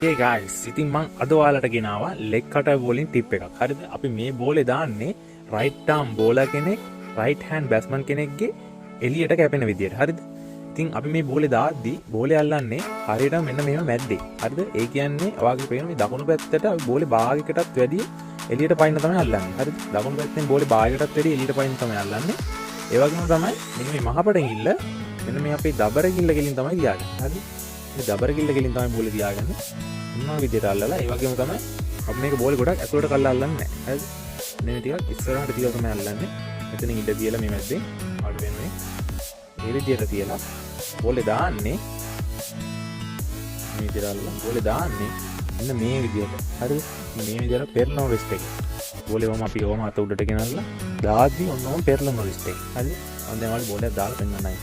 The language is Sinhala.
ඒ ගයිස් ඉතින් මං අද ඔයාලට ගෙනාවා ලෙග් කටර් බෝලින් ටිප් එකක්. හරිද? අපි මේ බෝලේ දාන්නේ රයිට් ආම් බෝලර් කෙනෙක් රයිට් හෑන්ඩ් බැට්ස්මන් කෙනෙක්ගේ එළියට කැපෙන විදියට. හරිද? ඉතින් අපි මේ බෝලේ දාද්දී බෝලේ අල්ලන්නේ හරියට මෙන්න මෙහෙම මැද්දේ. හරිද? ඒ කියන්නේ ඔයාගේ පේන මේ දකුණු පැත්තට අපි බෝලේ භාගයකටත් වැඩි එළියට පයින්න තමයි අල්ලන්නේ. හරිද? දකුණු පැත්තෙන් බෝලේ භාගයකටත් වැඩි එළියට පයින්න තමයි අල්ලන්නේ. ඒ වගේම තමයි මෙන්න මේ මහපට කිල්ල මෙන්න මේ අපේ දබර කිල්ල ගෙලින් තමයි තියාගන්නේ. හරිද? මේ දබර කිල්ල ගෙලින් තමයි බෝලේ තියාගන්නේ. මොනවා විදියට අල්ලලා ඒ වගේම තමයි අපි මේක බෝලේ ගොඩක් ඇතුළට කල්ලා අල්ලන්නේ නැහැ. හරිද? මේ ටිකක් ඉස්සරහට තියලා තමයි අල්ලන්නේ. මෙතනින් ඉඳ තියලා මේ මැද්දේ ආඩ වෙන්නේ. මේ විදියට තියලා බෝලේ දාන්නේ මේ විදියට අල්ලලා බෝලේ දාන්නේ මෙන්න මේ විදියට. හරිද? මේ විදියට පෙරලන රිස්ට් එක. බෝලේ වම අපි වම අත උඩට ගෙනල්ලා දාද්දි ඔන්නෝම පෙරලන රිස්ට් එක. හරිද? මම දැන් ඔයාලට බෝලයක් දාලා පෙන්නන්නයි.